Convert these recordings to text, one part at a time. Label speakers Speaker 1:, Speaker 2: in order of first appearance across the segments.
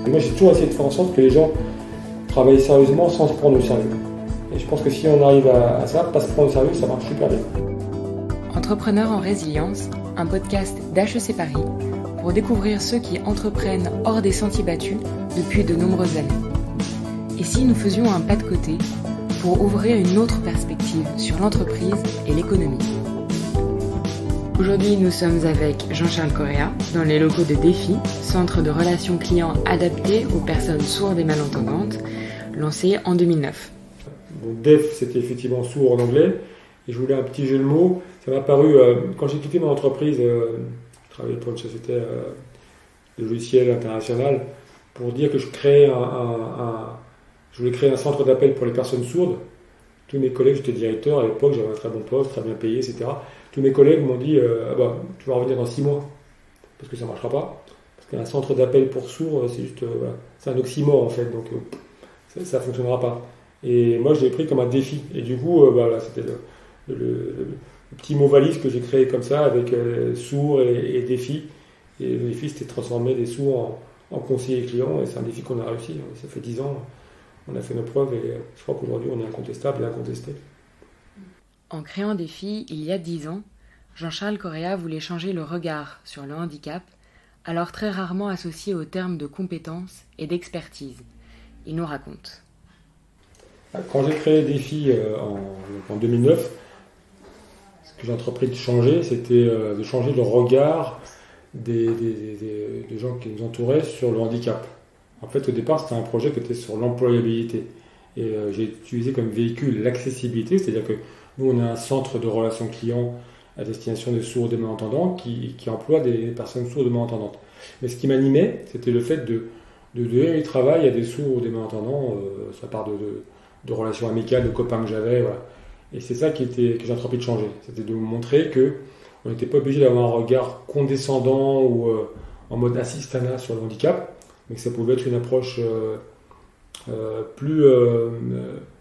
Speaker 1: Et moi, j'ai toujours essayé de faire en sorte que les gens travaillent sérieusement sans se prendre au sérieux. Et je pense que si on arrive à ça, pas se prendre au sérieux, ça marche super bien.
Speaker 2: Entrepreneurs en résilience, un podcast d'HEC Paris pour découvrir ceux qui entreprennent hors des sentiers battus depuis de nombreuses années. Et si nous faisions un pas de côté pour ouvrir une autre perspective sur l'entreprise et l'économie. Aujourd'hui, nous sommes avec Jean-Charles Correa dans les locaux de Défi, centre de relations clients adapté aux personnes sourdes et malentendantes, lancé en 2009.
Speaker 1: Donc DEF, c'était effectivement sourd en anglais, et je voulais un petit jeu de mots. Ça m'a paru, quand j'ai quitté mon entreprise, je travaillais pour une société de logiciels internationale, pour dire que je créais je voulais créer un centre d'appel pour les personnes sourdes. Tous mes collègues, j'étais directeur à l'époque, j'avais un très bon poste, très bien payé, etc. Tous mes collègues m'ont dit tu vas revenir dans 6 mois, parce que ça ne marchera pas. Parce qu'un centre d'appel pour sourds, c'est juste c'est un oxymore en fait, donc ça ne fonctionnera pas. Et moi, je l'ai pris comme un défi. Et du coup, c'était le petit mot valise que j'ai créé comme ça, avec sourds et défi. Et le défi, c'était de transformer des sourds en conseillers clients, et c'est un défi qu'on a réussi. Ça fait 10 ans. On a fait nos preuves et je crois qu'aujourd'hui on est incontestable et incontesté.
Speaker 2: En créant Défi, il y a 10 ans, Jean-Charles Correa voulait changer le regard sur le handicap, alors très rarement associé aux termes de compétences et d'expertise. Il nous raconte.
Speaker 1: Quand j'ai créé Défi en 2009, ce que j'ai entrepris de changer, c'était de changer le regard des gens qui nous entouraient sur le handicap. En fait, au départ, c'était un projet qui était sur l'employabilité. Et j'ai utilisé comme véhicule l'accessibilité, c'est-à-dire que nous, on a un centre de relations clients à destination des sourds et des malentendants qui emploie des personnes sourdes et malentendantes. Mais ce qui m'animait, c'était le fait de donner du travail à des sourds ou des malentendants, ça part de relations amicales, de copains que j'avais. Voilà. Et c'est ça que j'ai entrepris de changer. C'était de montrer qu'on n'était pas obligé d'avoir un regard condescendant ou en mode assistanat sur le handicap, mais que ça pouvait être une approche plus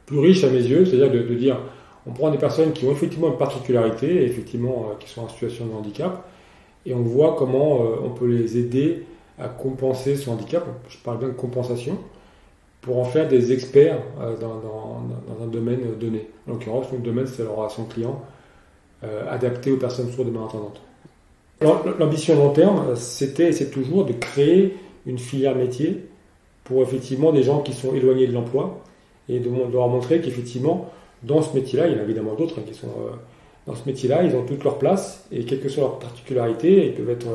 Speaker 1: riche à mes yeux, c'est-à-dire de dire on prend des personnes qui ont effectivement une particularité, effectivement qui sont en situation de handicap, et on voit comment on peut les aider à compenser ce handicap, je parle bien de compensation, pour en faire des experts dans un domaine donné. En l'occurrence, notre domaine, c'est la relation client adaptée aux personnes sourdes et malentendantes. L'ambition long terme, c'était et c'est toujours de créer une filière métier pour effectivement des gens qui sont éloignés de l'emploi et de leur montrer qu'effectivement dans ce métier-là, il y en a évidemment d'autres qui sont dans ce métier-là, ils ont toute leur place et quelle que soit leur particularité, ils peuvent être.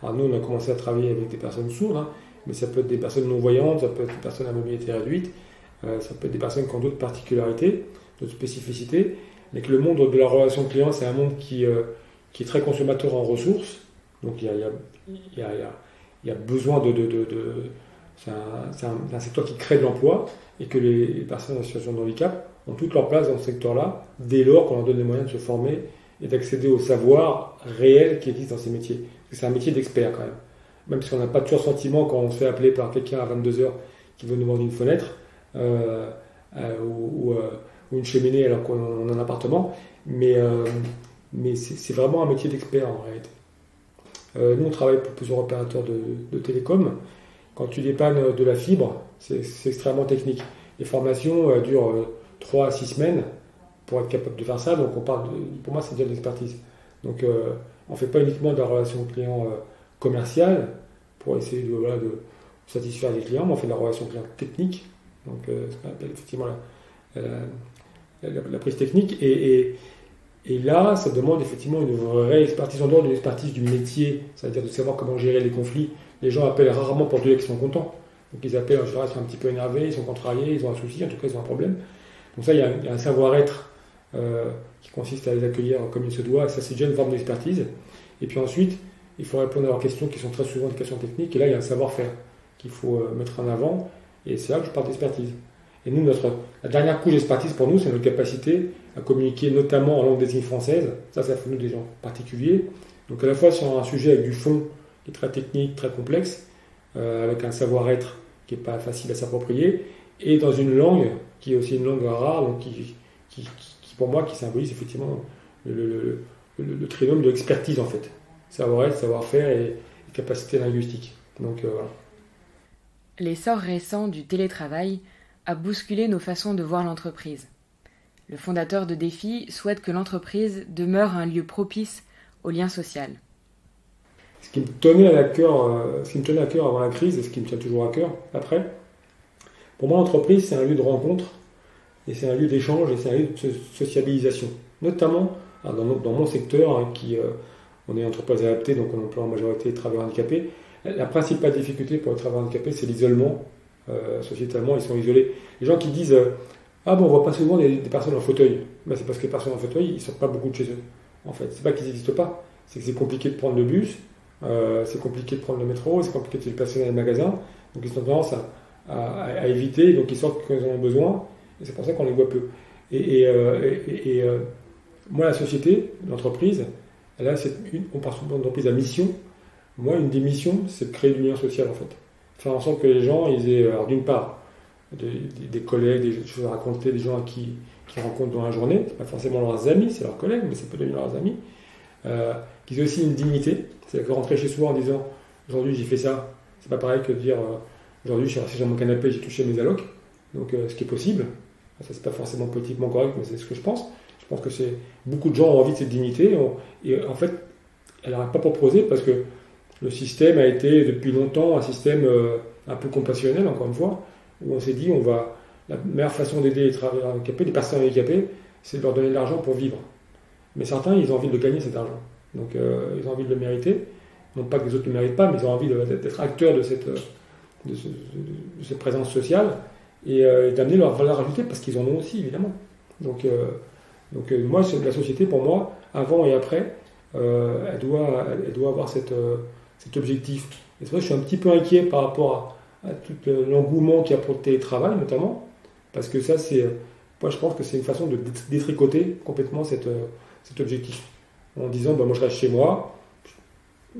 Speaker 1: Alors nous, on a commencé à travailler avec des personnes sourdes, mais ça peut être des personnes non-voyantes, ça peut être des personnes à mobilité réduite, ça peut être des personnes qui ont d'autres particularités, d'autres spécificités, mais que le monde de la relation client, c'est un monde qui est très consommateur en ressources, donc il y a besoin c'est un secteur qui crée de l'emploi et que les personnes en situation de handicap ont toute leur place dans ce secteur-là dès lors qu'on leur donne les moyens de se former et d'accéder au savoir réel qui existe dans ces métiers. Parce que c'est un métier d'expert quand même. Même si on n'a pas toujours le sentiment quand on se fait appeler par quelqu'un à 22h qui veut nous vendre une fenêtre ou une cheminée alors qu'on a un appartement, mais c'est vraiment un métier d'expert en réalité. Nous on travaille pour plusieurs opérateurs de télécom. Quand tu dépannes de la fibre, c'est extrêmement technique. Les formations durent 3 à 6 semaines pour être capable de faire ça. Donc pour moi, c'est déjà de l'expertise. Donc on ne fait pas uniquement de la relation client commerciale pour essayer de satisfaire les clients, mais on fait de la relation client technique. Donc ce qu'on appelle effectivement la prise technique. Et là, ça demande effectivement une vraie expertise en dehors de l'expertise du métier, c'est-à-dire de savoir comment gérer les conflits. Les gens appellent rarement pour dire qu'ils sont contents. Donc ils appellent en général, ils sont un petit peu énervés, ils sont contrariés, ils ont un souci, en tout cas ils ont un problème. Donc ça, il y a un savoir-être qui consiste à les accueillir comme il se doit, ça c'est déjà une forme d'expertise. Et puis ensuite, il faut répondre à leurs questions qui sont très souvent des questions techniques, et là il y a un savoir-faire qu'il faut mettre en avant, et c'est là que je parle d'expertise. Et nous, la dernière couche d'expertise pour nous, c'est notre capacité à communiquer notamment en langue des signes française. Ça fait nous des gens particuliers. Donc à la fois sur un sujet avec du fond qui est très technique, très complexe, avec un savoir-être qui n'est pas facile à s'approprier, et dans une langue qui est aussi une langue rare, donc qui pour moi, qui symbolise effectivement le trinôme de l'expertise en fait. Savoir-être, savoir-faire et capacité linguistique. Donc voilà.
Speaker 2: L'essor récent du télétravail a bousculé nos façons de voir l'entreprise. Le fondateur de Défi souhaite que l'entreprise demeure un lieu propice au lien social.
Speaker 1: Ce qui me tenait à cœur avant la crise, et ce qui me tient toujours à cœur après, pour moi l'entreprise c'est un lieu de rencontre, et c'est un lieu d'échange, et c'est un lieu de sociabilisation. Notamment dans mon secteur, on est entreprise adaptée, donc on emploie en majorité les travailleurs handicapés. La principale difficulté pour les travailleurs handicapés, c'est l'isolement. Sociétalement, ils sont isolés. Les gens qui disent ah bon, on voit pas souvent des personnes en fauteuil. Ben, c'est parce que les personnes en fauteuil, ils sortent pas beaucoup de chez eux. En fait, c'est pas qu'ils n'existent pas, c'est que c'est compliqué de prendre le bus, c'est compliqué de prendre le métro, c'est compliqué de se déplacer dans les magasins. Donc ils ont tendance à éviter, donc ils sortent quand ils en ont besoin. Et c'est pour ça qu'on les voit peu. Moi, la société, l'entreprise, on parle souvent d'entreprise à mission. Moi, une des missions, c'est de créer du lien social, en fait. Faire en sorte que les gens, ils aient, alors d'une part, des collègues, des choses à raconter, des gens qu'ils rencontrent dans la journée. C'est pas forcément leurs amis, c'est leurs collègues, mais ça peut devenir leurs amis. Qu'ils aient aussi une dignité. C'est-à-dire que rentrer chez soi en disant aujourd'hui j'ai fait ça, c'est pas pareil que de dire aujourd'hui je suis resté sur mon canapé, j'ai touché mes allocs. Donc ce qui est possible. Ça, c'est pas forcément politiquement correct, mais c'est ce que je pense. Je pense que beaucoup de gens ont envie de cette dignité. Et en fait, elle n'arrête pas proposée parce que le système a été depuis longtemps un système un peu compassionnel, encore une fois, où on s'est dit la meilleure façon d'aider les travailleurs handicapés, les personnes handicapées, c'est de leur donner de l'argent pour vivre. Mais certains, ils ont envie de gagner cet argent. Donc ils ont envie de le mériter. Non pas que les autres ne le méritent pas, mais ils ont envie d'être acteurs de cette présence sociale et d'amener leur valeur ajoutée parce qu'ils en ont aussi, évidemment. Donc moi, la société, pour moi, avant et après, elle doit avoir cet objectif. Et c'est vrai que je suis un petit peu inquiet par rapport à tout l'engouement qu'il y a pour le télétravail, notamment, parce que ça, moi, je pense que c'est une façon de détricoter complètement cet objectif. En disant, moi, je reste chez moi.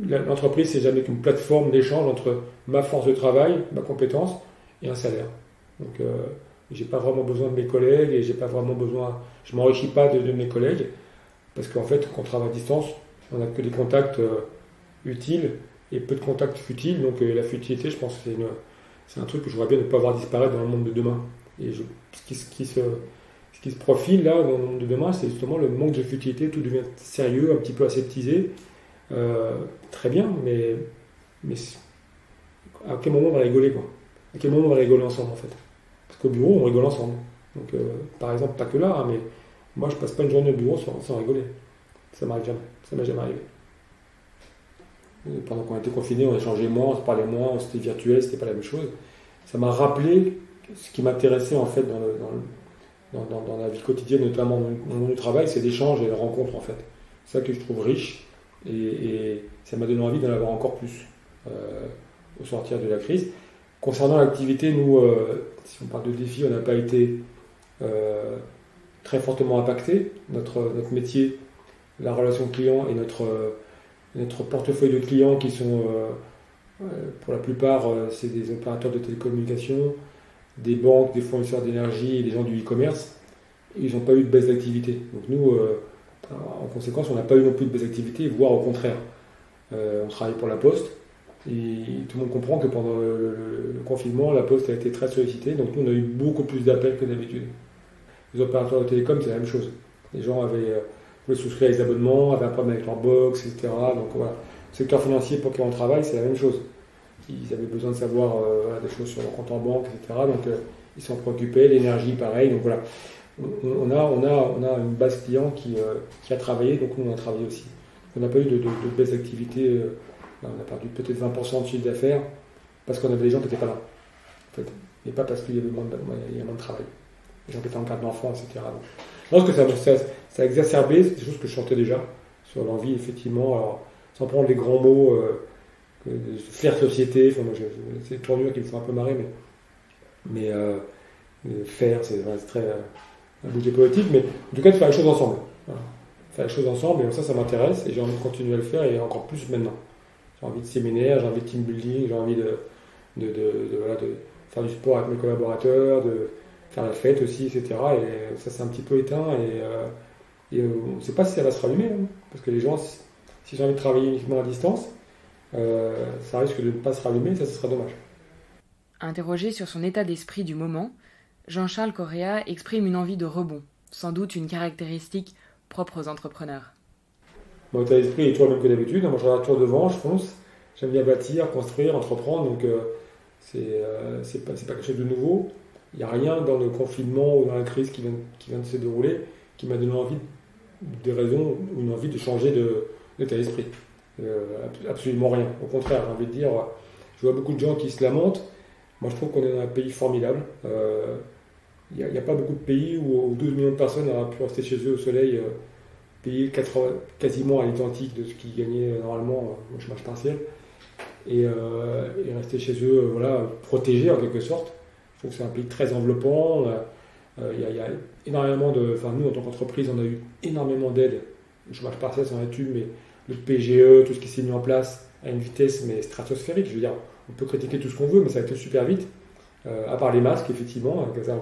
Speaker 1: L'entreprise, c'est jamais qu'une plateforme d'échange entre ma force de travail, ma compétence et un salaire. Donc, j'ai pas vraiment besoin de mes collègues et je m'enrichis pas de mes collègues parce qu'en fait, quand on travaille à distance, on n'a que des contacts utiles et peu de contacts futiles. Donc, la futilité, je pense que c'est un truc que je voudrais bien ne pas voir disparaître dans le monde de demain. Et ce qui se profile là dans le monde de demain, c'est justement le manque de futilité. Tout devient sérieux, un petit peu aseptisé. Très bien, mais à quel moment on va rigoler, quoi? À quel moment on va rigoler ensemble, en fait? Parce qu'au bureau, on rigole ensemble. Donc, par exemple, pas que là, hein, mais moi, je passe pas une journée au bureau sans rigoler. Ça m'arrive jamais. Ça m'est jamais arrivé. Pendant qu'on était confinés, on échangeait moins, on se parlait moins, c'était virtuel, c'était pas la même chose. Ça m'a rappelé ce qui m'intéressait, en fait, dans la vie quotidienne, notamment dans le monde du travail, c'est l'échange et la rencontre, en fait. C'est ça que je trouve riche. Et ça m'a donné envie d'en avoir encore plus au sortir de la crise. Concernant l'activité, nous, si on parle de défi, on n'a pas été très fortement impacté. Notre métier, la relation client et notre portefeuille de clients qui sont, pour la plupart, c'est des opérateurs de télécommunications, des banques, des fournisseurs d'énergie et des gens du e-commerce. Ils n'ont pas eu de baisse d'activité. Donc nous, en conséquence, on n'a pas eu non plus de baisse d'activité, voire au contraire. On travaille pour la Poste et tout le monde comprend que pendant le confinement, la Poste a été très sollicitée, donc nous on a eu beaucoup plus d'appels que d'habitude. Les opérateurs de télécom, c'est la même chose. Les gens voulaient souscrire à des abonnements, avaient un problème avec leur box, etc. Donc voilà. Le secteur financier pour lequel on travaille, c'est la même chose. Ils avaient besoin de savoir des choses sur leur compte en banque, etc. Donc ils s'en préoccupaient, l'énergie pareil, donc voilà. On a une base client qui a travaillé, donc nous on a travaillé aussi. On n'a pas eu de baisse d'activité, on a perdu peut-être 20% de chiffre d'affaires parce qu'on avait des gens qui n'étaient pas là, en fait. Et pas parce qu'il y avait moins de travail. Les gens qui étaient en garde d'enfants, etc. Donc, je pense que ça a exacerbé, c'est des choses que je sentais déjà, sur l'envie, effectivement, alors, sans prendre les grands mots, faire société, enfin, moi, c'est des tournures qui me font un peu marrer, mais faire, c'est très un budget politique, mais en tout cas de faire les choses ensemble. Voilà. Faire les choses ensemble, et ça m'intéresse, et j'ai envie de continuer à le faire, et encore plus maintenant. J'ai envie de séminaire, j'ai envie de team building, j'ai envie de faire du sport avec mes collaborateurs, de faire la fête aussi, etc. Et ça s'est un petit peu éteint, et on ne sait pas si ça va se rallumer, hein, parce que les gens, si j'ai envie de travailler uniquement à distance, ça risque de ne pas se rallumer, ça serait dommage.
Speaker 2: Interrogé sur son état d'esprit du moment, Jean-Charles Correa exprime une envie de rebond, sans doute une caractéristique propre aux entrepreneurs.
Speaker 1: Mon état d'esprit est toujours le même que d'habitude. Moi, je regarde toujours devant, je fonce. J'aime bien bâtir, construire, entreprendre. Donc, c'est pas quelque chose de nouveau. Il n'y a rien dans le confinement ou dans la crise qui vient de se dérouler qui m'a donné envie, des raisons ou une envie de changer d'état d'esprit. Absolument rien. Au contraire, j'ai envie de dire, je vois beaucoup de gens qui se lamentent. Moi, je trouve qu'on est dans un pays formidable. Il n'y a pas beaucoup de pays où 12 millions de personnes auraient pu rester chez eux au soleil, payer quasiment à l'identique de ce qu'ils gagnaient normalement au chômage partiel, et rester chez eux, voilà, protégés en quelque sorte. Je trouve que c'est un pays très enveloppant. Il y a énormément de... Enfin, nous, en tant qu'entreprise, on a eu énormément d'aide. Le chômage partiel, c'en est une, mais le PGE, tout ce qui s'est mis en place à une vitesse mais stratosphérique. Je veux dire, on peut critiquer tout ce qu'on veut, mais ça a été super vite. À part les masques, effectivement, ça,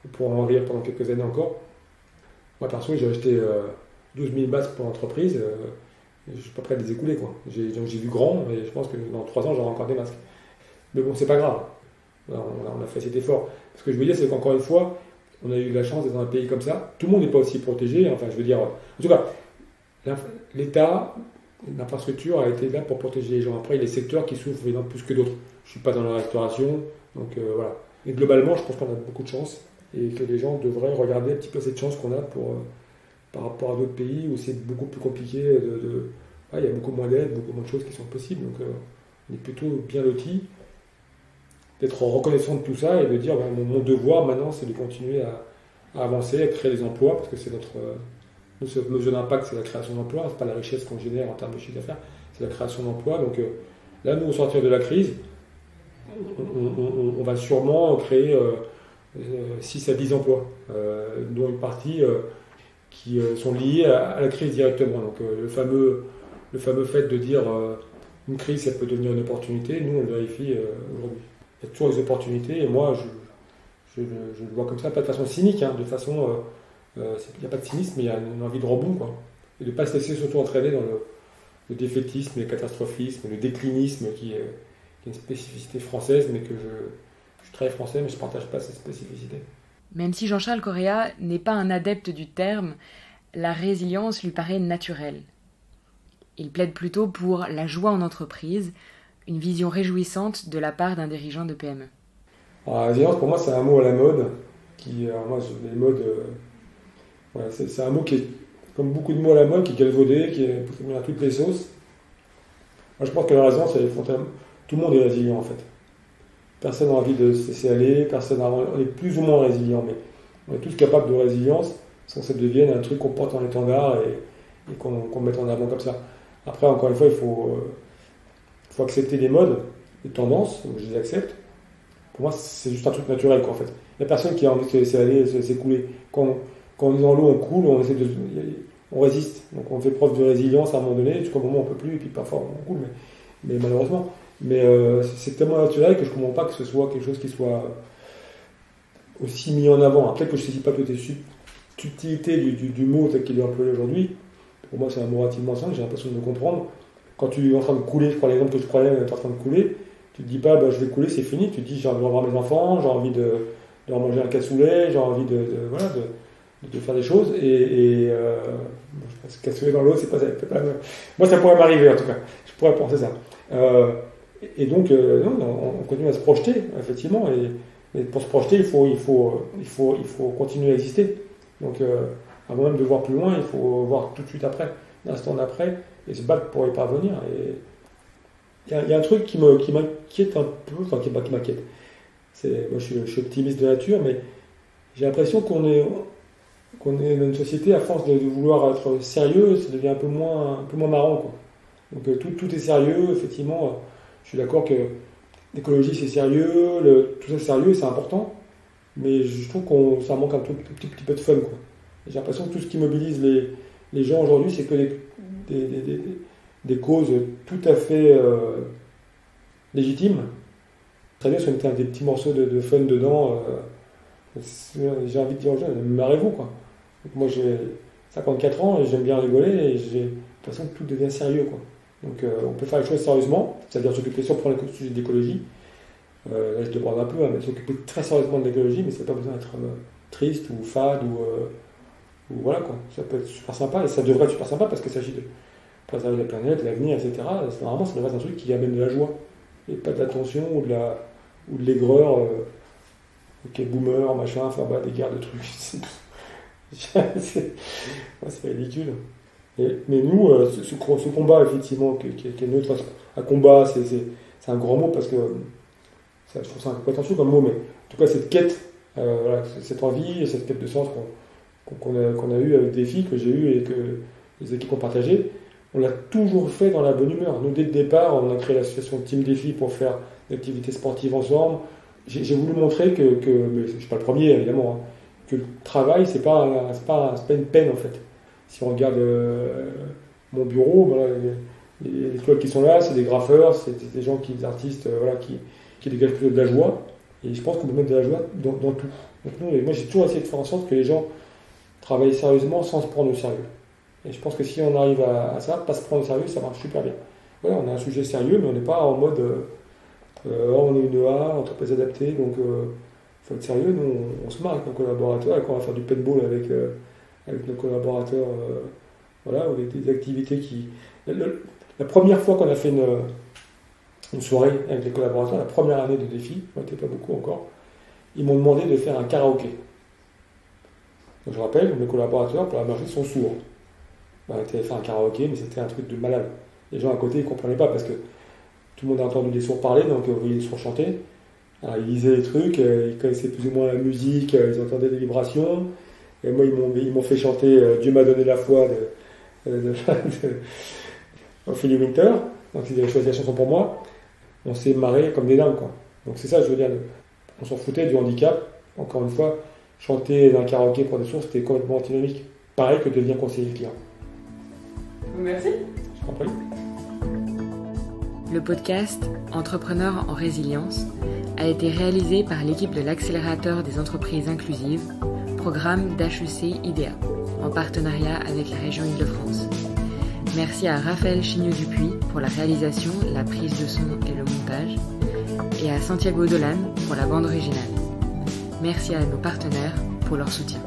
Speaker 1: on pourra en rire pendant quelques années encore. Moi, perso, j'ai acheté 12 000 masques pour l'entreprise. Je ne suis pas prêt à les écouler, quoi. Donc j'ai vu grand, mais je pense que dans 3 ans, j'aurai encore des masques. Mais bon, c'est pas grave. On a fait cet effort. Ce que je veux dire, c'est qu'encore une fois, on a eu la chance d'être dans un pays comme ça. Tout le monde n'est pas aussi protégé. Enfin, je veux dire, en tout cas, l'État, l'infrastructure a été là pour protéger les gens. Après, il y a des secteurs qui souffrent évidemment plus que d'autres. Je ne suis pas dans la restauration, donc voilà. Et globalement, je pense qu'on a beaucoup de chance et que les gens devraient regarder un petit peu cette chance qu'on a par rapport à d'autres pays où c'est beaucoup plus compliqué. Il y a beaucoup moins d'aide, beaucoup moins de choses qui sont possibles. Donc, on est plutôt bien lotis d'être reconnaissant de tout ça et de dire mon devoir maintenant, c'est de continuer à avancer, à créer des emplois, parce que c'est notre mesure d'impact, c'est la création d'emplois, c'est pas la richesse qu'on génère en termes de chiffre d'affaires, c'est la création d'emplois. Donc là, nous, au sortir de la crise, on va sûrement créer 6 à 10 emplois, dont une partie qui sont liés à la crise directement. Donc le fameux fait de dire une crise, ça peut devenir une opportunité, nous on le vérifie aujourd'hui. Il y a toujours des opportunités et moi je le vois comme ça, pas de façon cynique, de façon, il n'y a pas de cynisme, mais il y a une envie de rebond, quoi. Et de ne pas se laisser surtout entraîner dans le défaitisme, le catastrophisme, le déclinisme qui est une spécificité française, mais que je suis très français, mais je ne partage pas cette spécificité.
Speaker 2: Même si Jean-Charles Correa n'est pas un adepte du terme, la résilience lui paraît naturelle. Il plaide plutôt pour la joie en entreprise, une vision réjouissante de la part d'un dirigeant de PME.
Speaker 1: Alors, la résilience, pour moi, c'est un mot à la mode. Les modes, c'est un mot qui est, comme beaucoup de mots à la mode, qui est galvaudé, qui est à toutes les sauces. Moi, je pense que la résilience, tout le monde est résilient, en fait. Personne n'a envie de se laisser aller, on est plus ou moins résilient, mais on est tous capables de résilience sans que ça devienne un truc qu'on porte en étendard et qu'on mette en avant comme ça. Après, encore une fois, il faut accepter les modes, les tendances, je les accepte. Pour moi, c'est juste un truc naturel, quoi, en fait. Il n'y a personne qui a envie de se laisser aller, de se laisser couler. Quand on est dans l'eau, on coule, on résiste. Donc on fait preuve de résilience à un moment donné, jusqu'au moment où on ne peut plus, et puis parfois on coule, mais malheureusement. Mais c'est tellement naturel que je ne comprends pas que ce soit quelque chose qui soit aussi mis en avant. Peut-être que je ne saisis pas toutes les subtilités du mot tel qu'il est employé aujourd'hui. Pour moi, c'est un mot relativement simple, j'ai l'impression de le comprendre. Quand tu es en train de couler, je prends l'exemple que je prenais, tu es en train de couler, tu ne te dis pas je vais couler, c'est fini. Tu te dis j'ai envie de revoir mes enfants, j'ai envie de manger un cassoulet, j'ai envie de faire des choses. Je pense que cassoulet dans l'eau, c'est pas moi, ça pourrait m'arriver en tout cas. Je pourrais penser ça. Et donc, on continue à se projeter, effectivement. Et pour se projeter, il faut continuer à exister. Donc, avant même de voir plus loin, il faut voir tout de suite après, l'instant d'après, et se battre pour y parvenir. Et il y a un truc qui m'inquiète un peu, enfin qui m'inquiète. Moi, je suis optimiste de nature, mais j'ai l'impression qu'on est dans une société, à force de vouloir être sérieux, ça devient un peu moins marrant, quoi. Donc tout est sérieux, effectivement. Je suis d'accord que l'écologie c'est sérieux, tout ça c'est sérieux, c'est important, mais je trouve que ça manque un petit peu de fun, quoi. J'ai l'impression que tout ce qui mobilise les gens aujourd'hui, c'est que des causes tout à fait légitimes. Très bien si on mettait des petits morceaux de fun dedans, j'ai envie de dire aux gens, marrez-vous, quoi. Donc moi j'ai 54 ans et j'aime bien rigoler et j'ai l'impression que tout devient sérieux, quoi. Donc on peut faire les choses sérieusement, c'est-à-dire s'occuper sur le sujet d'écologie, Là, je déborde un peu, mais s'occuper très sérieusement de l'écologie, mais ça n'a pas besoin d'être triste ou fade ou voilà quoi. Ça peut être super sympa et ça devrait être super sympa parce qu'il s'agit de préserver la planète, l'avenir, etc. Normalement, ça devrait être un truc qui amène de la joie et pas de la tension ou de l'aigreur. Ok, boomer, machin, enfin bah, des guerres de trucs. C'est ridicule. Mais nous, ce combat, effectivement, qui est neutre, un combat, c'est un grand mot parce que je trouve ça un peu prétentieux comme mot, mais en tout cas, cette quête, voilà, cette envie et cette quête de sens qu'on a eu avec des filles, que j'ai eu et que les équipes ont partagé, on l'a toujours fait dans la bonne humeur. Nous, dès le départ, on a créé l'association Team Défi pour faire des activités sportives ensemble. J'ai voulu montrer mais je ne suis pas le premier évidemment, hein, que le travail, c'est pas une peine en fait. Si on regarde mon bureau, voilà, les étoiles qui sont là, c'est des graffeurs, c'est des gens des artistes voilà, qui dégagent plutôt de la joie. Et je pense qu'on peut mettre de la joie dans tout. Donc moi j'ai toujours essayé de faire en sorte que les gens travaillent sérieusement sans se prendre au sérieux. Et je pense que si on arrive à ça, pas se prendre au sérieux, ça marche super bien. Voilà, on a un sujet sérieux, mais on n'est pas en mode on est une entreprise adaptée, donc il faut être sérieux. Nous, on se marre avec nos collaborateurs, et quand on va faire du paintball avec nos collaborateurs, voilà, ou des activités qui. La première fois qu'on a fait une soirée avec les collaborateurs, la première année de défi, on n'était pas beaucoup encore, ils m'ont demandé de faire un karaoké. Donc je rappelle, mes collaborateurs, pour la majorité, sont sourds. On a été faire un karaoké, mais c'était un truc de malade. Les gens à côté, ils ne comprenaient pas parce que tout le monde a entendu les sourds parler, donc vous voyez les sourds chanter. Alors, ils lisaient les trucs, ils connaissaient plus ou moins la musique, ils entendaient des vibrations. Et moi, ils m'ont fait chanter Dieu m'a donné la foi de Ophélie Winter. Donc ils avaient choisi la chanson pour moi. On s'est marré comme des dingues, quoi. Donc c'est ça, je veux dire, on s'en foutait du handicap. Encore une fois, chanter dans un karaoké pour des sourds, c'était complètement antinomique. Pareil que devenir conseiller client.
Speaker 3: Merci.
Speaker 1: Je t'en prie.
Speaker 2: Le podcast Entrepreneurs en résilience a été réalisé par l'équipe de l'accélérateur des entreprises inclusives, programme d'HEC IDEA, en partenariat avec la région Île-de-France. Merci à Raphaël Chignot-Dupuis pour la réalisation, la prise de son et le montage, et à Santiago Dolan pour la bande originale. Merci à nos partenaires pour leur soutien.